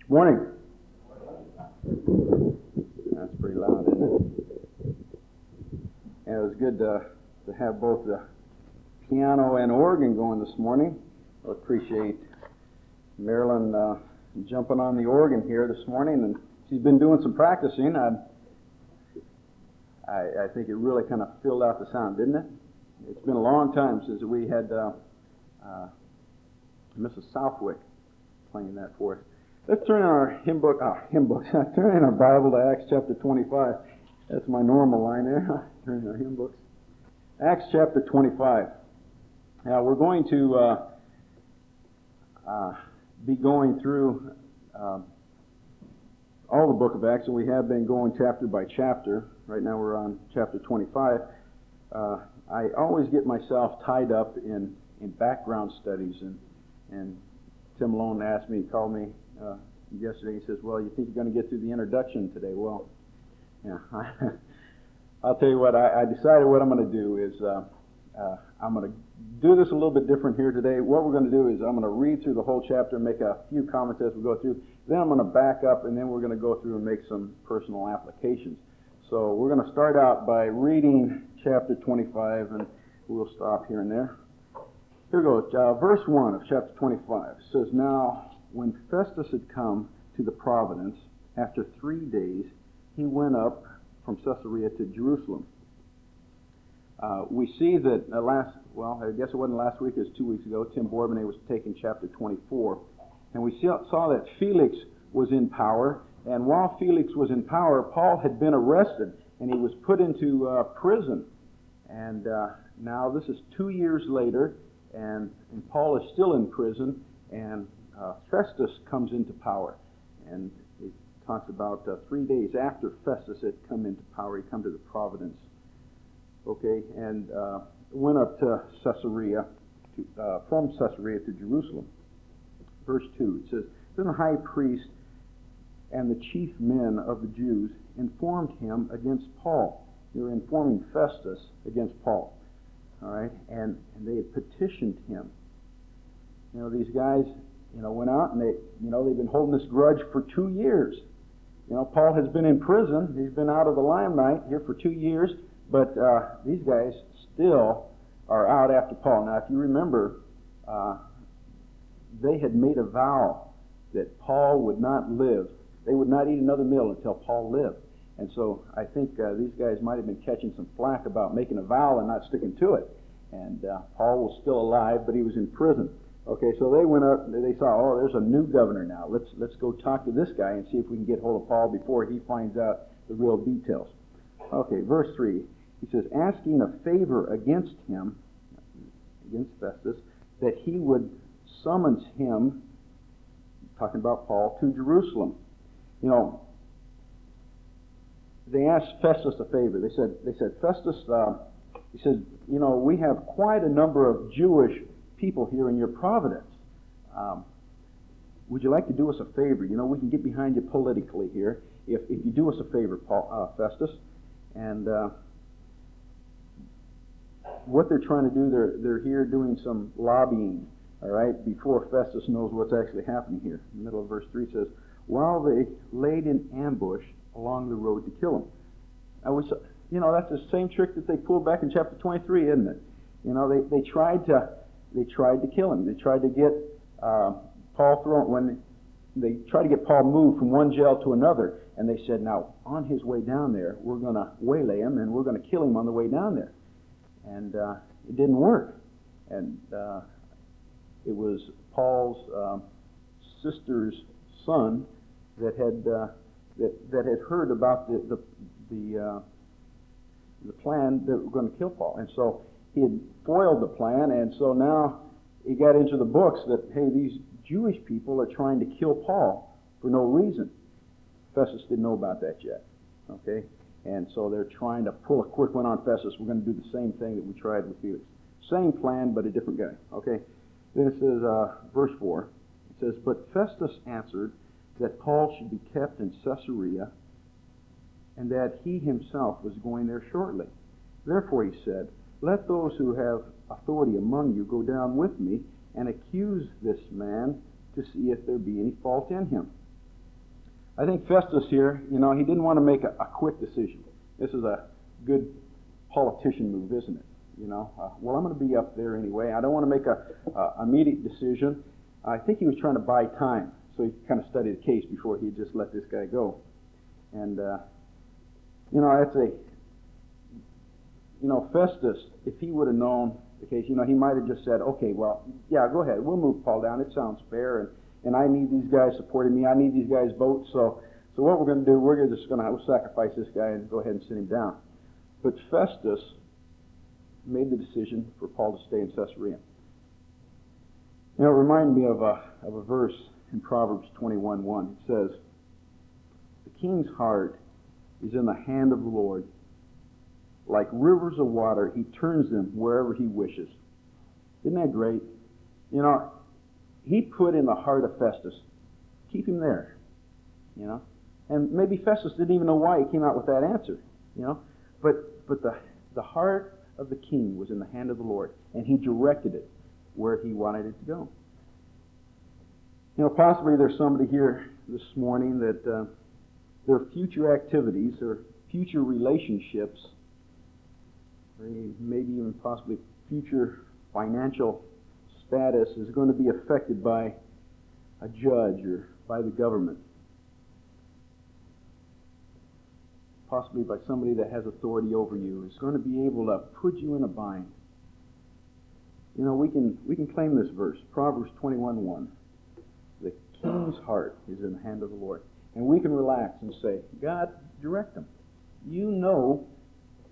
Morning. That's pretty loud, isn't it? Yeah, it was good to have both the piano and organ going this morning. I appreciate Marilyn jumping on the organ here this morning, and she's been doing some practicing. I think it really kind of filled out the sound, didn't it? It's been a long time since we had Mrs. Southwick playing that for us. Let's turn in our turn in our Bible to Acts chapter 25. That's my normal line there. Turn in our hymn books. Acts chapter 25. Now we're going to be going through all the book of Acts, and we have been going chapter by chapter. Right now we're on chapter 25. I always get myself tied up in background studies, and Tim Malone called me yesterday. He says, "Well, you think you're going to get through the introduction today?" Well, yeah. I'll tell you what. I decided what I'm going to do is I'm going to do this a little bit different here today. What we're going to do is I'm going to read through the whole chapter, make a few comments as we go through. Then I'm going to back up, and then we're going to go through and make some personal applications. So we're going to start out by reading chapter 25, and we'll stop here and there. Here goes. Verse 1 of chapter 25 says, "Now, when Festus had come to the province, after 3 days, he went up from Caesarea to Jerusalem." We see that I guess it wasn't last week, it was 2 weeks ago, Tim Bourbonnais was taking chapter 24, and we saw that Felix was in power, and while Felix was in power, Paul had been arrested, and he was put into prison. And now this is 2 years later, and Paul is still in prison, and Festus comes into power. And it talks about 3 days after Festus had come into power, he come to the province. Okay, and went up to Caesarea, from Caesarea to Jerusalem. Verse 2, it says, "Then the high priest and the chief men of the Jews informed him against Paul." They were informing Festus against Paul. All right, and they had petitioned him. You know, these guys, went out and they've been holding this grudge for 2 years. Paul has been in prison. He's been out of the limelight here for 2 years, but these guys still are out after Paul. Now, if you remember, they had made a vow that Paul would not live. They would not eat another meal until Paul lived. And so I think these guys might have been catching some flack about making a vow and not sticking to it. And Paul was still alive, but he was in prison. Okay, so they went up, they saw, there's a new governor now. Let's go talk to this guy and see if we can get hold of Paul before he finds out the real details. Okay, verse 3, he says, asking a favor against him, against Festus, that he would summons him, talking about Paul, to Jerusalem. They asked Festus a favor. They said, Festus, he said, we have quite a number of Jewish people here in your province. Would you like to do us a favor? We can get behind you politically here if you do us a favor, Festus. And what they're trying to do, they're here doing some lobbying, all right, before Festus knows what's actually happening here. In the middle of verse 3 says, while they laid in ambush along the road to kill him. That's the same trick that they pulled back in chapter 23, isn't it? They tried to kill him. They tried to get Paul thrown when they tried to get Paul moved from one jail to another, and they said, now on his way down there, we're going to waylay him and we're going to kill him on the way down there. And it didn't work. And it was Paul's sister's son that had heard about the plan that were going to kill Paul, and so he had foiled the plan, and so now it got into the books that, hey, these Jewish people are trying to kill Paul for no reason. Festus didn't know about that yet, okay? And so they're trying to pull a quick one on Festus. We're going to do the same thing that we tried with Felix. Same plan, but a different guy, okay? Then it says, verse 4, it says, but Festus answered that Paul should be kept in Caesarea, and that he himself was going there shortly. Therefore he said, let those who have authority among you go down with me and accuse this man to see if there be any fault in him. I think Festus here, he didn't want to make a quick decision. This is a good politician move, isn't it? Well, I'm going to be up there anyway. I don't want to make a immediate decision. I think he was trying to buy time, so he kind of studied the case before he just let this guy go. And that's Festus, if he would have known the case, he might have just said, okay, well, yeah, go ahead. We'll move Paul down. It sounds fair, and I need these guys supporting me. I need these guys' votes. So what we're going to do, we're just going to sacrifice this guy and go ahead and send him down. But Festus made the decision for Paul to stay in Caesarea. It reminded me of a verse in Proverbs 21:1. It says, "The king's heart is in the hand of the Lord. Like rivers of water, he turns them wherever he wishes." Isn't that great? He put in the heart of Festus, keep him there. And maybe Festus didn't even know why he came out with that answer. But the heart of the king was in the hand of the Lord, and he directed it where he wanted it to go. Possibly there's somebody here this morning that their future activities or future relationships, or maybe even possibly future financial status, is going to be affected by a judge or by the government. Possibly by somebody that has authority over you, is going to be able to put you in a bind. We can claim this verse, Proverbs 21:1. The king's heart is in the hand of the Lord. And we can relax and say, God, direct them. You know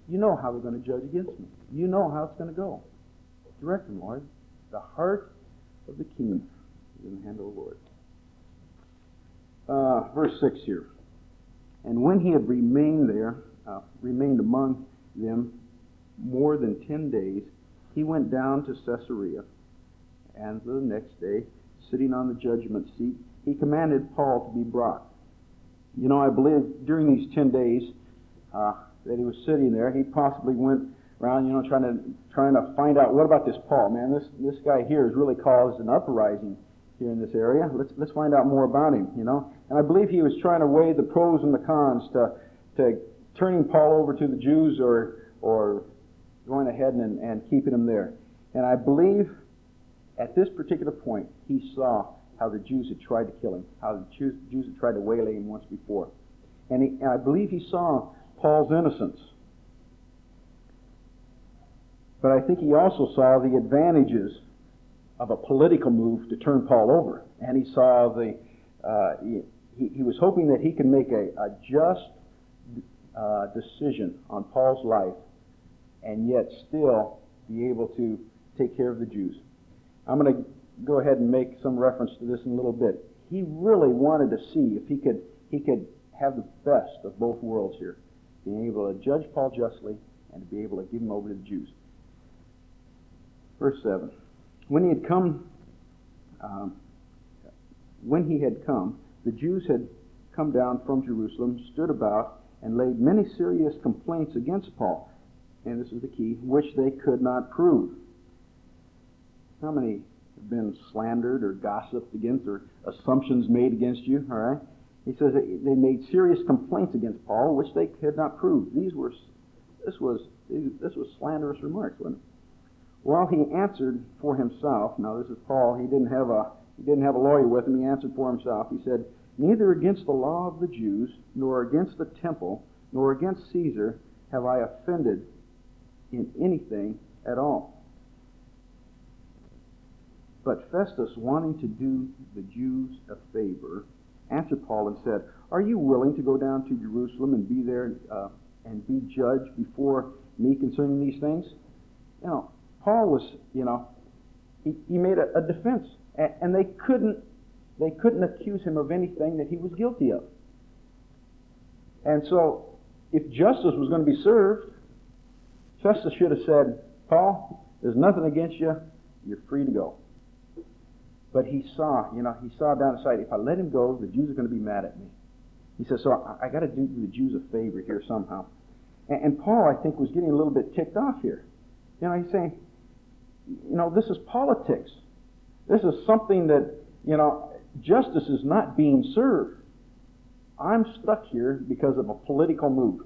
how they're going to judge against me. You know how it's going to go. Direct them, Lord. The heart of the king is in the hand of the Lord. Verse 6 here. And when he had remained among them more than 10 days, he went down to Caesarea, and the next day, sitting on the judgment seat, he commanded Paul to be brought. I believe during these 10 days that he was sitting there, he possibly went around, trying to find out, what about this Paul? Man, this guy here has really caused an uprising here in this area. Let's find out more about him, And I believe he was trying to weigh the pros and the cons to turning Paul over to the Jews or going ahead and keeping him there. And I believe at this particular point, he saw how the Jews had tried to kill him, how the Jews had tried to waylay him once before. And I believe he saw Paul's innocence. But I think he also saw the advantages of a political move to turn Paul over. And he saw he was hoping that he could make a just decision on Paul's life and yet still be able to take care of the Jews. I'm going to go ahead and make some reference to this in a little bit. He really wanted to see if he could have the best of both worlds here, being able to judge Paul justly and to be able to give him over to the Jews. Verse 7. When he had come, the Jews had come down from Jerusalem, stood about, and laid many serious complaints against Paul. And this is the key, which they could not prove. How many have been slandered or gossiped against or assumptions made against you? All right. He says that they made serious complaints against Paul, which they could not prove. This was slanderous remarks, wasn't it? Well, he answered for himself. Now this is Paul. He didn't have a lawyer with him. He answered for himself. He said, "Neither against the law of the Jews, nor against the temple, nor against Caesar have I offended in anything at all." But Festus, wanting to do the Jews a favor, answered Paul and said, "Are you willing to go down to Jerusalem and be there and be judged before me concerning these things?" Paul was, he made a defense, and they couldn't accuse him of anything that he was guilty of. And so, if justice was going to be served, Festus should have said, "Paul, there's nothing against you. You're free to go." But he saw down the sight, if I let him go, the Jews are going to be mad at me. He says, so I got to do the Jews a favor here somehow. And Paul, I think, was getting a little bit ticked off here. He's saying, this is politics. This is something that, justice is not being served. I'm stuck here because of a political move.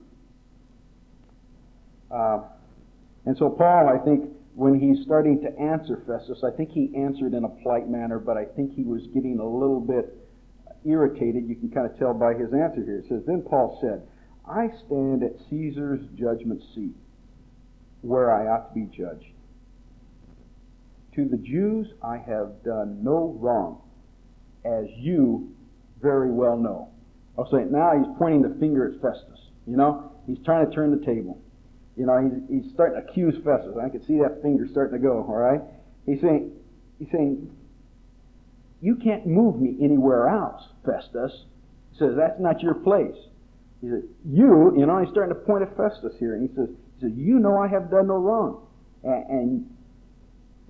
And so Paul, I think, when he's starting to answer Festus, I think he answered in a polite manner, but I think he was getting a little bit irritated. You can kind of tell by his answer here. It says, "Then Paul said, I stand at Caesar's judgment seat, where I ought to be judged. To the Jews I have done no wrong, as you very well know." I'll say now he's pointing the finger at Festus. He's trying to turn the table. He's starting to accuse Festus. I can see that finger starting to go, all right? He's saying, "You can't move me anywhere else, Festus." He says, "That's not your place." He says, he's starting to point at Festus here, and he says, "You know I have done no wrong." And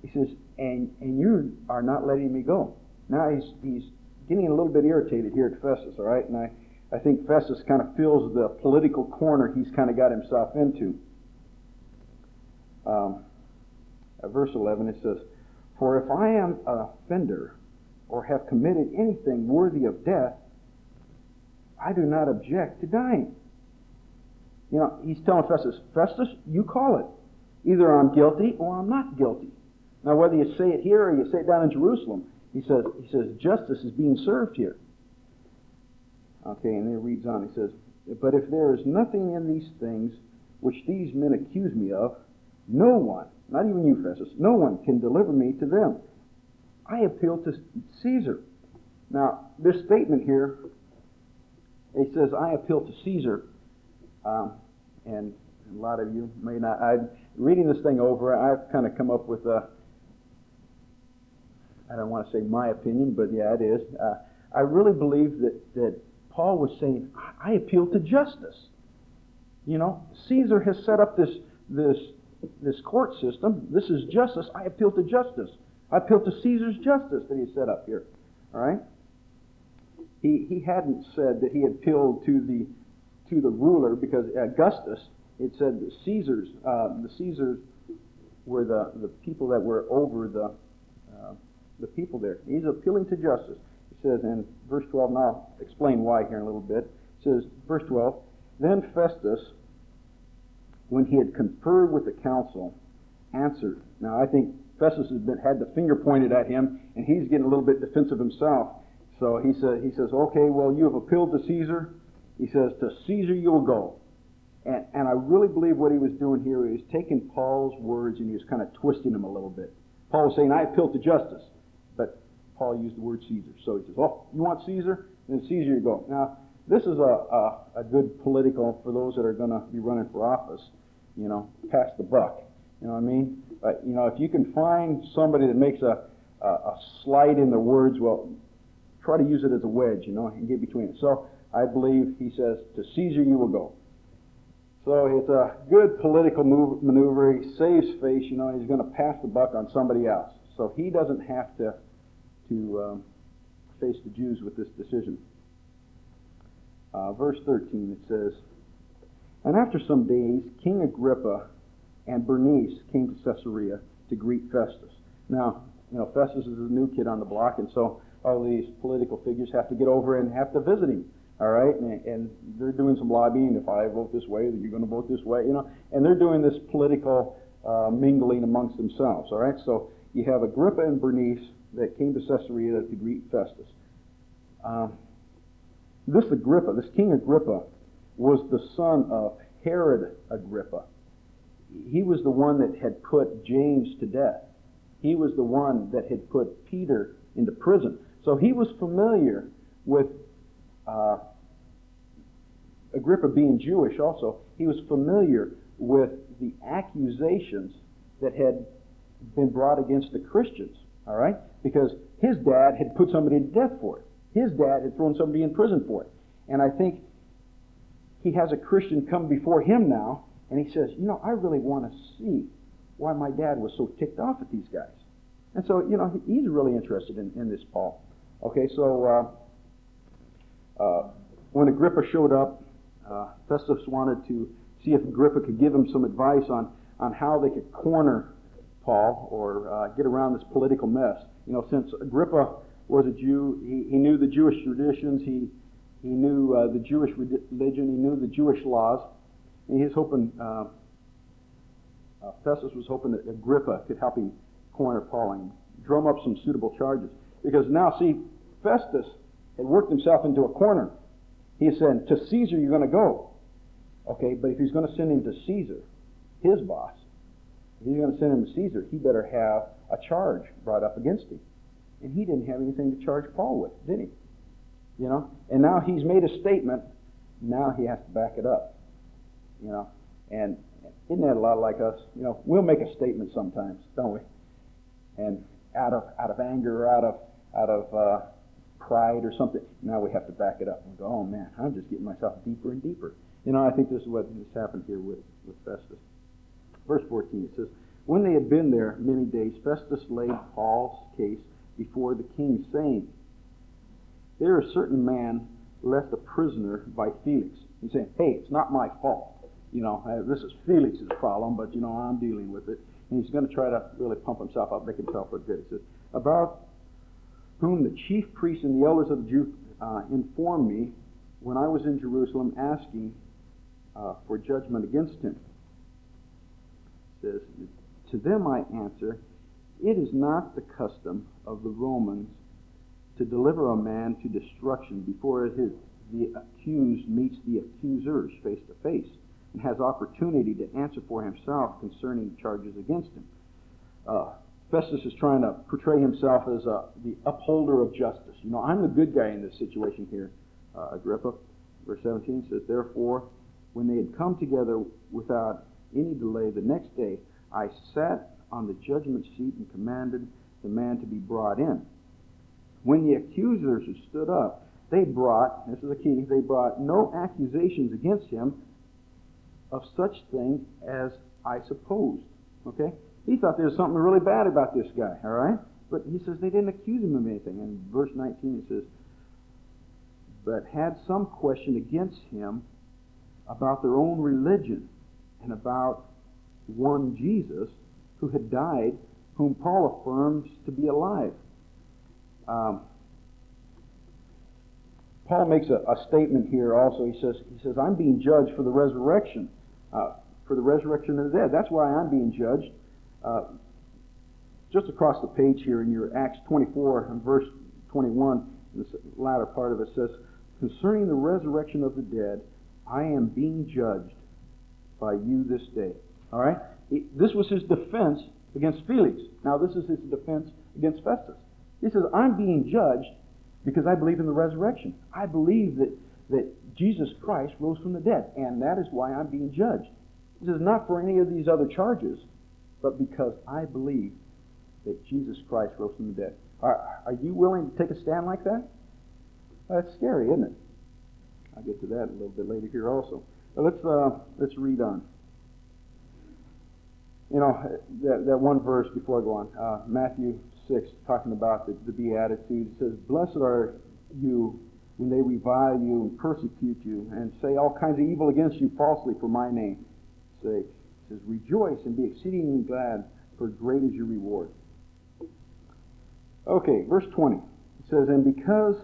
he says, and you are not letting me go. Now he's getting a little bit irritated here at Festus, all right? And I think Festus kind of feels the political corner he's kind of got himself into. At verse 11 it says, "For if I am an offender or have committed anything worthy of death, I do not object to dying." He's telling Festus, "Festus, you call it. Either I'm guilty or I'm not guilty. Now, whether you say it here or you say it down in Jerusalem," he says, "justice is being served here." Okay, and then he reads on. He says, "But if there is nothing in these things which these men accuse me of, no one, not even you, Festus, no one can deliver me to them. I appeal to Caesar." Now, this statement here, it says, "I appeal to Caesar," and a lot of you may not. Reading this thing over, I've kind of come up with I don't want to say my opinion, but yeah, it is. I really believe that Paul was saying, I appeal to justice. Caesar has set up this court system. This is justice. I appeal to justice. I appeal to Caesar's justice that he set up here. All right? He hadn't said that he appealed to the ruler, because Augustus, it said the Caesars were the people that were over the people there. He's appealing to justice. It says in verse 12, and I'll explain why here in a little bit. It says, verse 12, "Then Festus, when he had conferred with the council, answered." Now I think Festus had the finger pointed at him, and he's getting a little bit defensive himself. So he says, "Okay, well, you have appealed to Caesar." He says, "To Caesar you will go." And I really believe what he was doing here, he was taking Paul's words and he was kind of twisting them a little bit. Paul was saying, "I appeal to justice," but Paul used the word Caesar. So he says, "Oh, you want Caesar? Then Caesar you go." Now, this is a good political, for those that are going to be running for office, pass the buck. You know what I mean? But, if you can find somebody that makes a slide in the words, well, try to use it as a wedge, and get between it. So I believe he says, "To Caesar you will go." So it's a good political maneuver. He saves face, he's going to pass the buck on somebody else. So he doesn't have to face the Jews with this decision. Verse 13, it says, "And after some days, King Agrippa and Bernice came to Caesarea to greet Festus." Now, Festus is a new kid on the block, and so all these political figures have to get over and have to visit him. All right, and they're doing some lobbying. If I vote this way, then you're going to vote this way, and they're doing this political mingling amongst themselves. All right, so you have Agrippa and Bernice that came to Caesarea to greet Festus. This King Agrippa, was the son of Herod Agrippa. He was the one that had put James to death. He was the one that had put Peter into prison. So he was familiar with Agrippa being Jewish also. He was familiar with the accusations that had been brought against the Christians, all right? Because his dad had put somebody to death for it. His dad had thrown somebody in prison for it. And I think he has a Christian come before him now, and he says, I really want to see why my dad was so ticked off at these guys. And so, he's really interested in this Paul. Okay, so when Agrippa showed up, Festus wanted to see if Agrippa could give him some advice on how they could corner Paul or get around this political mess. Since Agrippa was a Jew, he knew the Jewish traditions. He knew the Jewish religion. He knew the Jewish laws. And he was hoping, Festus was hoping that Agrippa could help him corner Paul and drum up some suitable charges. Because now, see, Festus had worked himself into a corner. He said, to Caesar you're going to go. Okay, but if he's going to send him to Caesar, his boss, if he's going to send him to Caesar, he better have a charge brought up against him. And he didn't have anything to charge Paul with, did he? You know? And now he's made a statement. Now he has to back it up. You know? And isn't that a lot like us? You know, we'll make a statement sometimes, don't we? And out of anger or out of pride or something, now we have to back it up and go, oh man, I'm just getting myself deeper and deeper. You know, I think this is what has happened here with Festus. Verse 14, it says, when they had been there many days, Festus laid Paul's case before the king, saying, there is a certain man left a prisoner by Felix. He's saying, hey, it's not my fault. You know, this is Felix's problem, but, you know, I'm dealing with it. And he's going to try to really pump himself up, make himself look good. He says, about whom the chief priests and the elders of the Jews informed me when I was in Jerusalem asking for judgment against him. It says, to them I answer, it is not the custom of the Romans to deliver a man to destruction before the accused meets the accusers face to face and has opportunity to answer for himself concerning charges against him. Festus is trying to portray himself as the upholder of justice. You know, I'm the good guy in this situation here, Agrippa. Verse 17 says, therefore, when they had come together without any delay the next day, I sat on the judgment seat and commanded the man to be brought in. When the accusers had stood up, they brought, this is the key, they brought no accusations against him of such thing as I supposed. Okay? He thought there was something really bad about this guy, all right? But he says they didn't accuse him of anything. And verse 19 he says, but had some question against him about their own religion and about one Jesus who had died, whom Paul affirms to be alive. Paul makes a statement here also. He says, I'm being judged for the resurrection of the dead. That's why I'm being judged. Just across the page here in your Acts 24 and verse 21, this latter part of it says, concerning the resurrection of the dead, I am being judged by you this day. All right? This was his defense against Felix. Now this is his defense against Festus. He says, I'm being judged because I believe in the resurrection. I believe that Jesus Christ rose from the dead, and that is why I'm being judged. This is not for any of these other charges, but because I believe that Jesus Christ rose from the dead. Are you willing to take a stand like that? That's scary, isn't it? I'll get to that a little bit later here also. But let's read on. You know, that one verse before I go on, Matthew 6, talking about the Beatitudes, it says, blessed are you when they revile you and persecute you and say all kinds of evil against you falsely for my name's sake. It says, rejoice and be exceedingly glad, for great is your reward. Okay, verse 20. It says, and because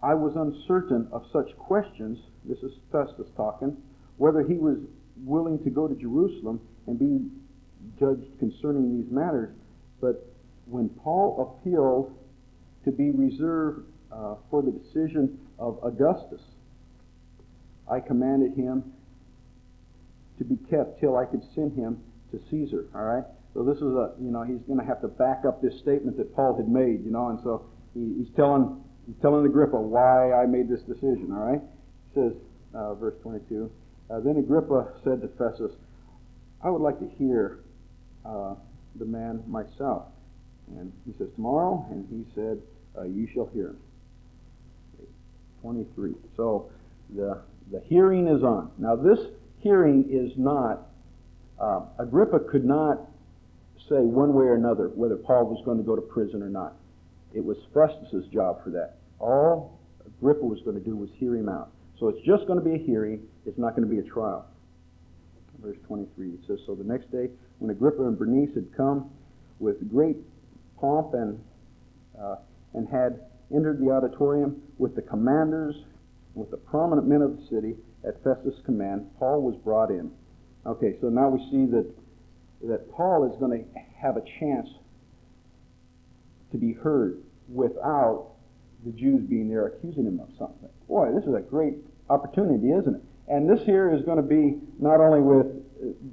I was uncertain of such questions, this is Festus talking, whether he was willing to go to Jerusalem and be judged concerning these matters, but when Paul appealed to be reserved for the decision of Augustus, I commanded him to be kept till I could send him to Caesar. All right. So this is he's going to have to back up this statement that Paul had made. And so he's telling Agrippa why I made this decision. All right. He says, verse 22. Then Agrippa said to Festus, I would like to hear the man myself. And he says, tomorrow? And he said, you shall hear him. 23. So the hearing is on. Now this hearing is not, Agrippa could not say one way or another whether Paul was going to go to prison or not. It was Festus's job for that. All Agrippa was going to do was hear him out. So it's just going to be a hearing. It's not going to be a trial. Verse 23, it says, so the next day, when Agrippa and Bernice had come with great pomp and had entered the auditorium with the commanders, with the prominent men of the city. At Festus' command, Paul was brought in. Okay, so now we see that Paul is going to have a chance to be heard without the Jews being there accusing him of something. Boy, this is a great opportunity, isn't it? And this here is going to be not only with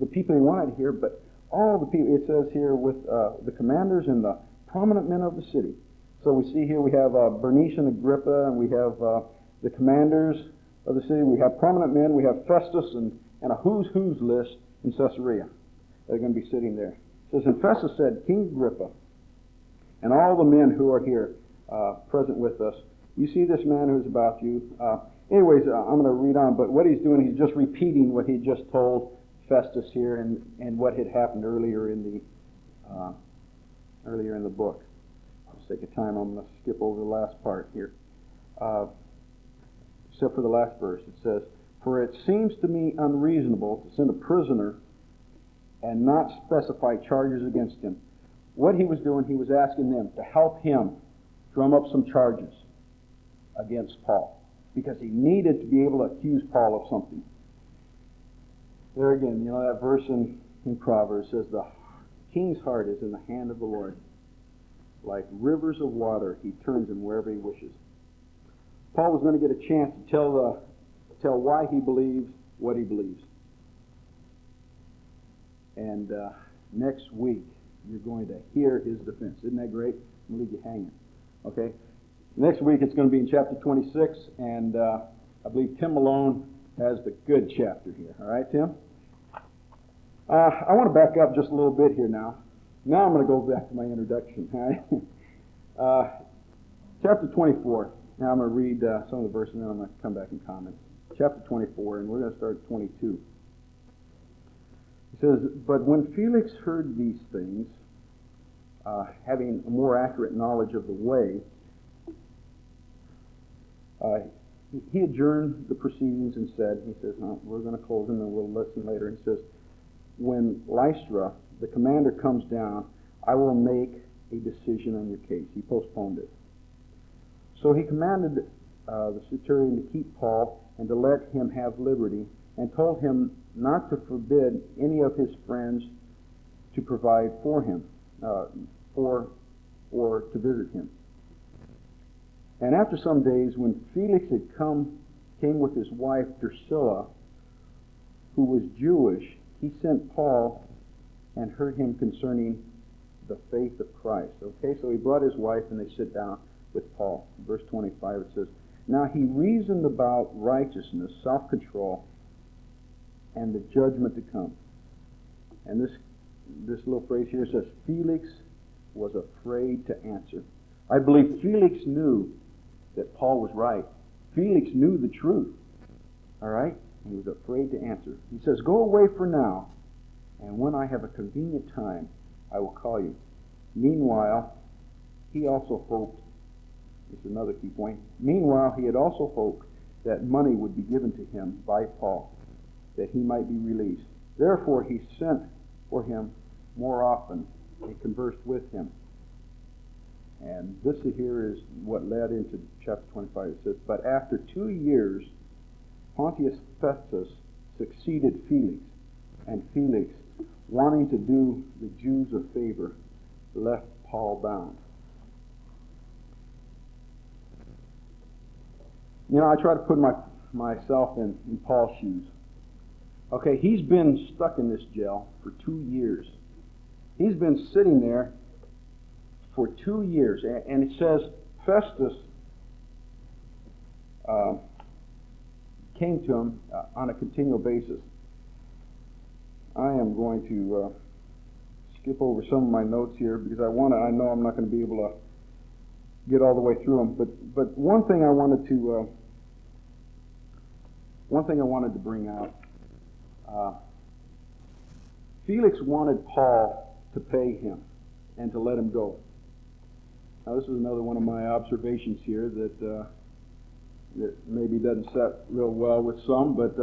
the people he wanted here, but all the people. It says here with the commanders and the prominent men of the city. So we see here we have Bernice and Agrippa, and we have the commanders of the city. We have prominent men. We have Festus and a who's list in Caesarea. They're going to be sitting there. It says, and Festus said, King Agrippa, and all the men who are here present with us, you see this man who's about you. I'm going to read on, but what he's doing, he's just repeating what he just told Festus here and what had happened earlier in the book. For the sake of time, I'm going to skip over the last part here. Except for the last verse. It says, for it seems to me unreasonable to send a prisoner and not specify charges against him. What he was doing, he was asking them to help him drum up some charges against Paul, because he needed to be able to accuse Paul of something. There again, that verse in Proverbs says, the king's heart is in the hand of the Lord. Like rivers of water, he turns them wherever he wishes. Paul was going to get a chance to tell why he believes what he believes. And next week, you're going to hear his defense. Isn't that great? I'm going to leave you hanging. Okay? Next week, it's going to be in chapter 26, and I believe Tim Malone has the good chapter here. All right, Tim? I want to back up just a little bit here now. Now I'm going to go back to my introduction. All right? Chapter 24. Now I'm going to read some of the verses, and then I'm going to come back and comment. Chapter 24, and we're going to start at 22. It says, but when Felix heard these things, having a more accurate knowledge of the way, he adjourned the proceedings and said, we're going to close them and we'll listen later. And he says, when Lystra, the commander, comes down, I will make a decision on your case. He postponed it. So he commanded the centurion to keep Paul and to let him have liberty, and told him not to forbid any of his friends to provide for him, or to visit him. And after some days, when Felix came with his wife Drusilla, who was Jewish, he sent Paul and heard him concerning the faith of Christ. Okay, so he brought his wife and they sit down with Paul. Verse 25, it says, now he reasoned about righteousness, self-control, and the judgment to come. And this little phrase here says, Felix was afraid to answer. I believe Felix knew that Paul was right. Felix knew the truth. All right? He was afraid to answer. He says, go away for now, and when I have a convenient time, I will call you. Meanwhile, he also hoped, this is another key point, meanwhile he had also hoped that money would be given to him by Paul, that he might be released. Therefore he sent for him more often and conversed with him. And this here is what led into chapter 25. It says, but after 2 years, Pontius Festus succeeded Felix, and Felix, wanting to do the Jews a favor, left Paul bound. I try to put myself in Paul's shoes. Okay, he's been stuck in this jail for 2 years. He's been sitting there for 2 years. And it says Festus came to him on a continual basis. I am going to skip over some of my notes here because I know I'm not going to be able to get all the way through them. But one thing I wanted to bring out. Felix wanted Paul to pay him and to let him go. Now, this is another one of my observations here that maybe doesn't set real well with some, but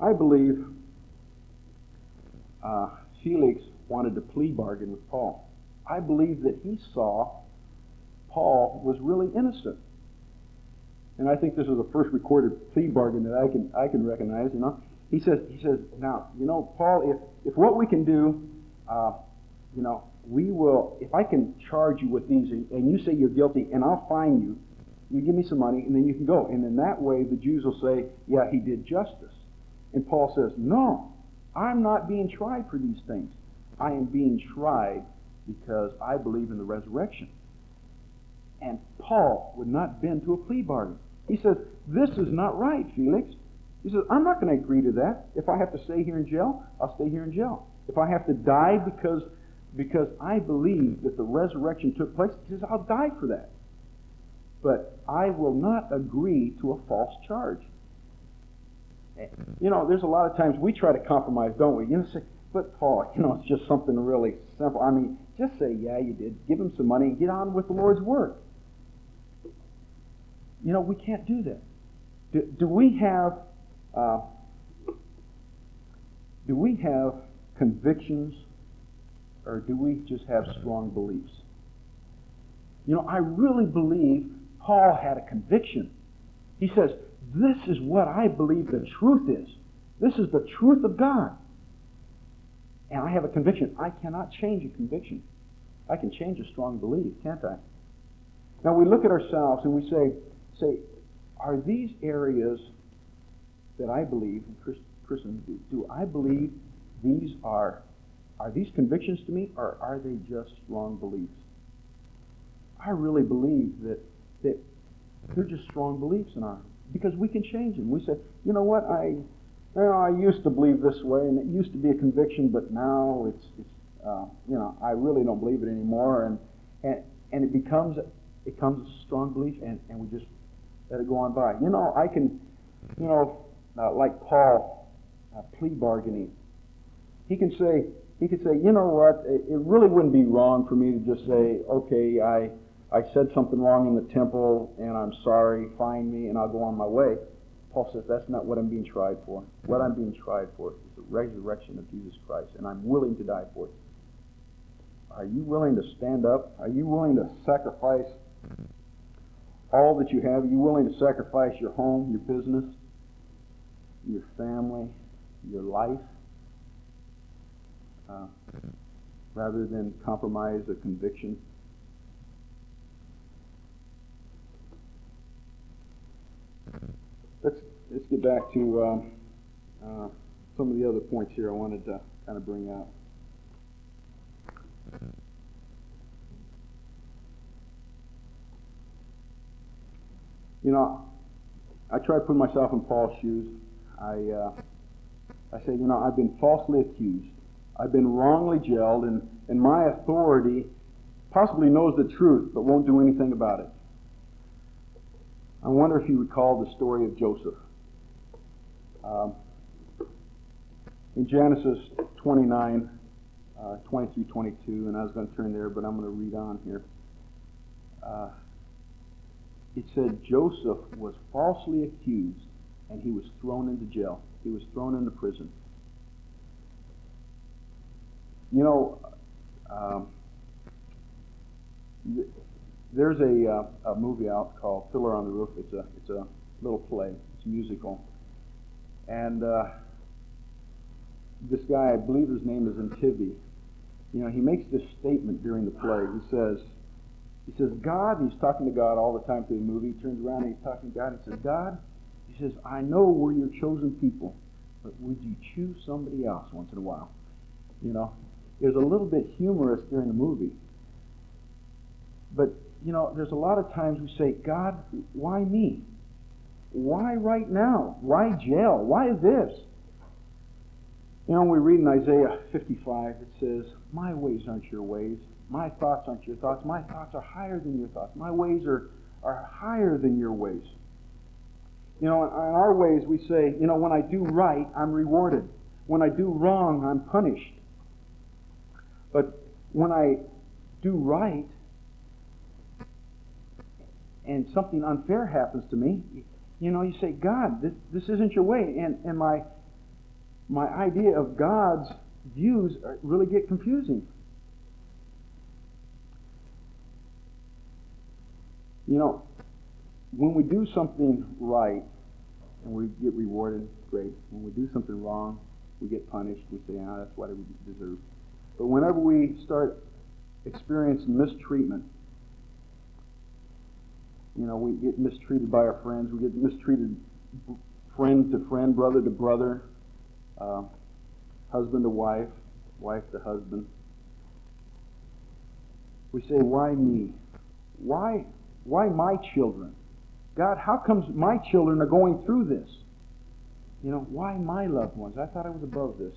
I believe Felix wanted to plea bargain with Paul. I believe that he saw Paul was really innocent. and I think this is the first recorded plea bargain that I can recognize. He says, now, Paul, if what we can do, we will. If I can charge you with these, and you say you're guilty, and I'll fine you, you give me some money, and then you can go. And in that way, the Jews will say, yeah, he did justice. And Paul says, no, I'm not being tried for these things. I am being tried because I believe in the resurrection. And Paul would not bend to a plea bargain. He says, this is not right, Felix. He says, I'm not going to agree to that. If I have to stay here in jail, I'll stay here in jail. If I have to die because I believe that the resurrection took place, he says, I'll die for that. But I will not agree to a false charge. There's a lot of times we try to compromise, don't we? Say, but Paul, it's just something really simple. I mean, just say, yeah, you did. Give him some money and get on with the Lord's work. We can't do that. Do we have convictions, or do we just have strong beliefs? I really believe Paul had a conviction. He says, this is what I believe the truth is. This is the truth of God. And I have a conviction. I cannot change a conviction. I can change a strong belief, can't I? Now we look at ourselves and we say, are these areas that I believe, and Christians do I believe these are these convictions to me, or are they just strong beliefs? I really believe that they're just strong beliefs in our, because we can change them. We say, you know what, I used to believe this way, and it used to be a conviction, but now it's I really don't believe it anymore, and it becomes a strong belief, and we just let it go on by. I can, like Paul, plea bargaining. He could say, you know what, it really wouldn't be wrong for me to just say, okay, I said something wrong in the temple, and I'm sorry, fine me, and I'll go on my way. Paul says, that's not what I'm being tried for. What I'm being tried for is the resurrection of Jesus Christ, and I'm willing to die for it. Are you willing to stand up? Are you willing to sacrifice all that you have? Are you willing to sacrifice your home, your business, your family, your life, rather than compromise a conviction? Let's get back to some of the other points here I wanted to kind of bring out. I try to put myself in Paul's shoes. I say, I've been falsely accused. I've been wrongly jailed, and my authority possibly knows the truth, but won't do anything about it. I wonder if you recall the story of Joseph. In Genesis 29, 20 through 22, and I was going to turn there, but I'm going to read on here. It said Joseph was falsely accused, and he was thrown into jail. He was thrown into prison. There's a movie out called Fiddler on the Roof. It's a little play. It's musical. And this guy, I believe his name is Antibi, he makes this statement during the play. He says, God, he's talking to God all the time through the movie. He turns around and he's talking to God. And he says, God, he says, I know we're your chosen people, but would you choose somebody else once in a while? It was a little bit humorous during the movie. But, there's a lot of times we say, God, why me? Why right now? Why jail? Why this? We read in Isaiah 55, it says, my ways aren't your ways. My thoughts aren't your thoughts. My thoughts are higher than your thoughts. My ways are higher than your ways. In our ways we say, when I do right, I'm rewarded. When I do wrong, I'm punished. But when I do right, and something unfair happens to me, you say, God, this isn't your way. And my idea of God's views really get confusing. when we do something right and we get rewarded, great. When we do something wrong, we get punished. We say, that's what we deserve. But whenever we start experiencing mistreatment, we get mistreated by our friends. We get mistreated friend to friend, brother to brother, husband to wife, wife to husband. We say, why me? Why my children? God, how comes my children are going through this? Why my loved ones? I thought I was above this.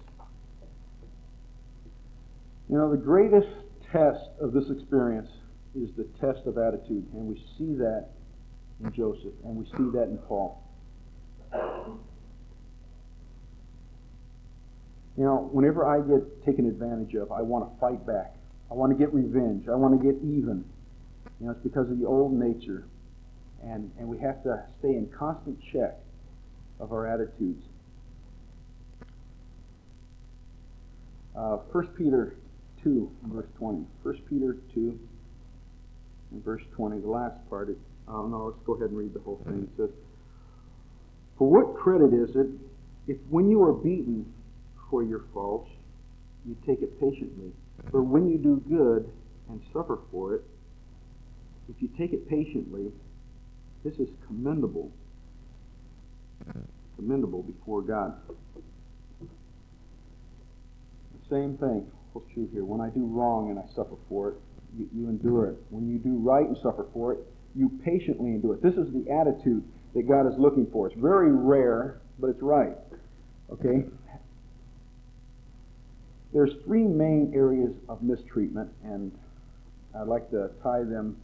The greatest test of this experience is the test of attitude, and we see that in Joseph, and we see that in Paul. Whenever I get taken advantage of, I want to fight back. I want to get revenge. I want to get even. It's because of the old nature, and we have to stay in constant check of our attitudes. 1 Peter 2, verse 20. 1 Peter 2, and verse 20, the last part. Let's go ahead and read the whole thing. It says, "For what credit is it if when you are beaten for your faults, you take it patiently? For when you do good and suffer for it, if you take it patiently, this is commendable before God." The same thing holds true here. When I do wrong and I suffer for it, you endure it. When you do right and suffer for it, you patiently endure it. This is the attitude that God is looking for. It's very rare, but it's right. Okay? There's three main areas of mistreatment, and I'd like to tie them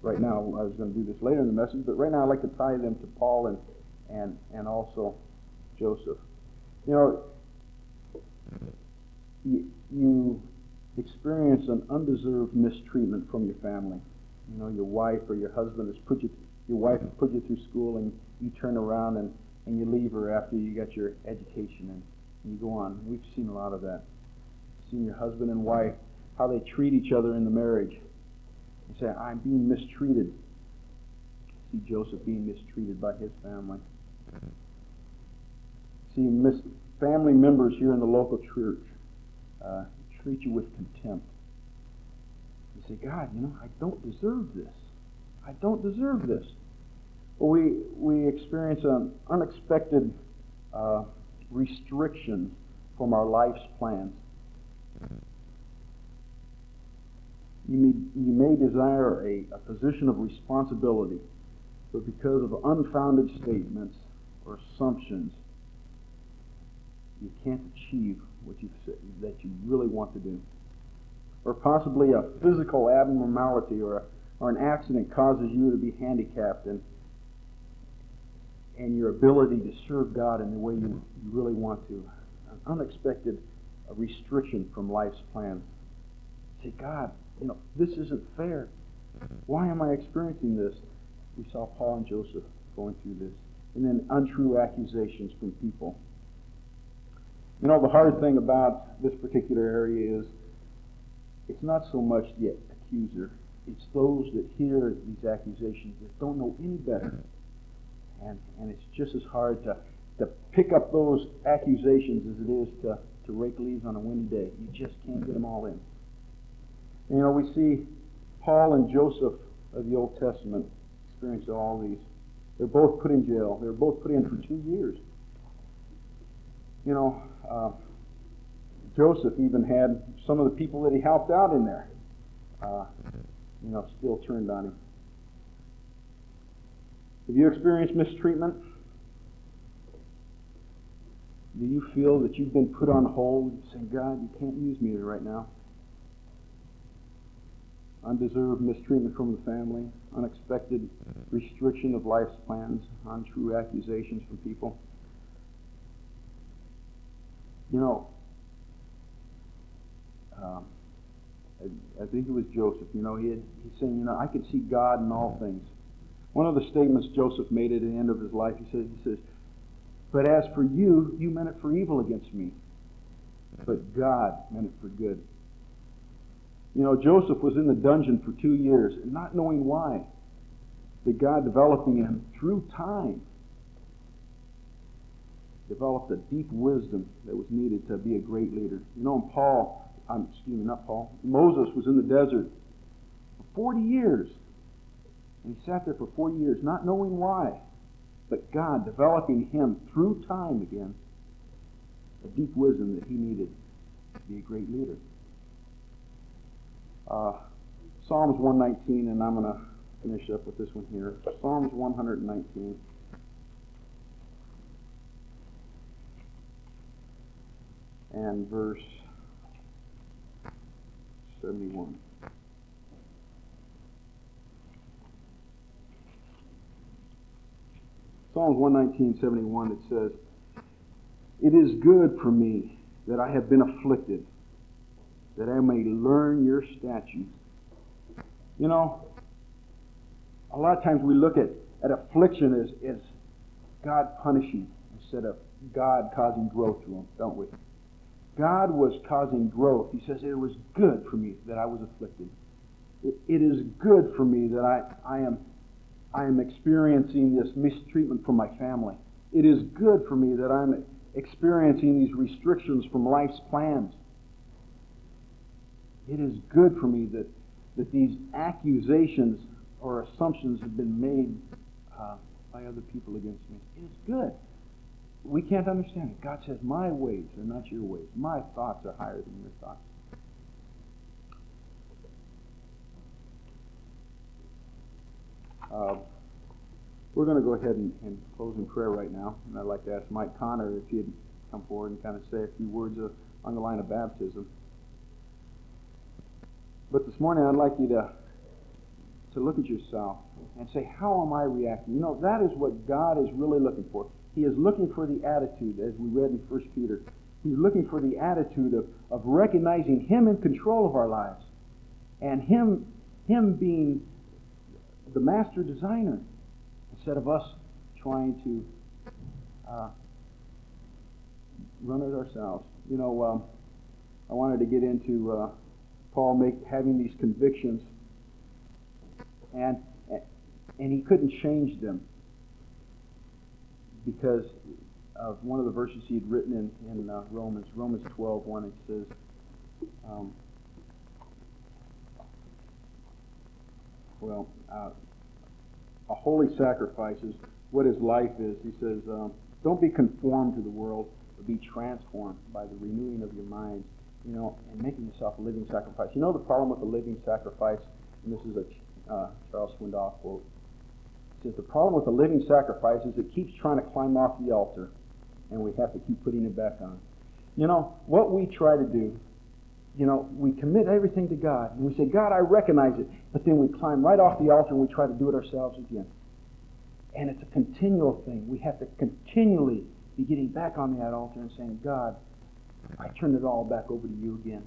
right now. I was going to do this later in the message, but right now I'd like to tie them to Paul and also Joseph. You experience an undeserved mistreatment from your family. Your wife or your husband has put you through school, and you turn around and you leave her after you got your education, and you go on. We've seen a lot of that. We've seen your husband and wife, how they treat each other in the marriage. You say, I'm being mistreated. See Joseph being mistreated by his family. See family members here in the local church treat you with contempt. You say, God, I don't deserve this. I don't deserve this. Well, we experience an unexpected restriction from our life's plans. You may desire a position of responsibility, but because of unfounded statements or assumptions, you can't achieve what you said that you really want to do. Or possibly a physical abnormality or an accident causes you to be handicapped, and your ability to serve God in the way you really want to. An unexpected restriction from life's plans. Say, God, this isn't fair. Why am I experiencing this? We saw Paul and Joseph going through this. And then untrue accusations from people. The hard thing about this particular area is it's not so much the accuser. It's those that hear these accusations that don't know any better. And it's just as hard to pick up those accusations as it is to rake leaves on a windy day. You just can't get them all in. We see Paul and Joseph of the Old Testament experience all these. They're both put in jail. They're both put in for 2 years. Joseph even had some of the people that he helped out in there, still turned on him. Have you experienced mistreatment? Do you feel that you've been put on hold? You say, God, you can't use me right now. Undeserved mistreatment from the family, unexpected restriction of life's plans, untrue accusations from people. I think it was Joseph. He's saying, I could see God in all things. One of the statements Joseph made at the end of his life, he says, but as for you, you meant it for evil against me, but God meant it for good. Joseph was in the dungeon for 2 years, and not knowing why. that God, developing him through time, developed a deep wisdom that was needed to be a great leader. You know, Moses was in the desert for 40 years. And he sat there for 40 years, not knowing why. But God developing him through time again, a deep wisdom that he needed to be a great leader. Psalms 119, and I'm going to finish up with this one here. Psalms 119. And verse 71. Psalms 119:71, it says, "It is good for me that I have been afflicted, that I may learn your statutes." You know, a lot of times we look at affliction as God punishing instead of God causing growth through him, don't we? God was causing growth. He says, "It was good for me that I was afflicted. It is good for me that I am experiencing this mistreatment from my family. It is good for me that I'm experiencing these restrictions from life's plans. It is good for me that these accusations or assumptions have been made by other people against me. It is good." We can't understand it. God says, "My ways are not your ways. My thoughts are higher than your thoughts." We're going to go ahead and close in prayer right now. And I'd like to ask Mike Connor if he'd come forward and kind of say a few words on the line of baptism. But this morning I'd like you to look at yourself and say, how am I reacting? You know, that is what God is really looking for. He is looking for the attitude, as we read in 1 Peter. He's looking for the attitude of recognizing Him in control of our lives. And Him being the master designer, instead of us trying to run it ourselves. You know, I wanted to get into Paul having these convictions, and he couldn't change them because of one of the verses he had written in Romans 12:1. It says, a holy sacrifice is what his life is. He says, don't be conformed to the world, but be transformed by the renewing of your mind, you know, and making yourself a living sacrifice. You know the problem with the living sacrifice, and this is a Charles Swindoll quote. He says, the problem with the living sacrifice is it keeps trying to climb off the altar, and we have to keep putting it back on. You know, what we try to do, you know, we commit everything to God, and we say, God, I recognize it, but then we climb right off the altar and we try to do it ourselves again. And it's a continual thing. We have to continually be getting back on that altar and saying, God, I turn it all back over to you again.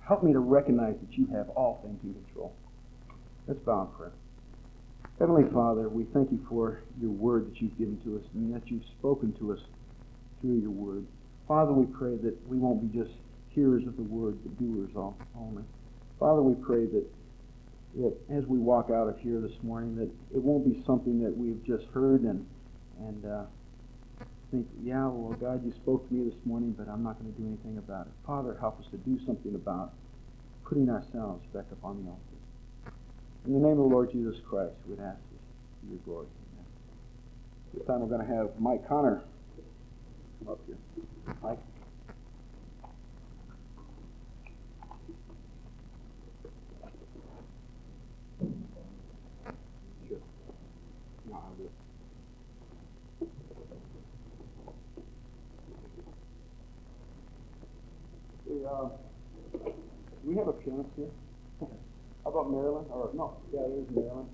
Help me to recognize that you have all things in control. Let's bow in prayer. Heavenly Father, we thank you for your word that you've given to us and that you've spoken to us through your word. Father, we pray that we won't be just hearers of the word, but doers only. Father, we pray that as we walk out of here this morning, that it won't be something that we've just heard and think, yeah, well, God, you spoke to me this morning, but I'm not going to do anything about it. Father, help us to do something about putting ourselves back up on the altar. In the name of the Lord Jesus Christ, we'd ask this for your glory. Amen. This time we're going to have Mike Connor come up here. Mike. Sure. No, I'll do it. Hey, we have a pianist here. How about Marilyn? Or no, yeah, there's Marilyn.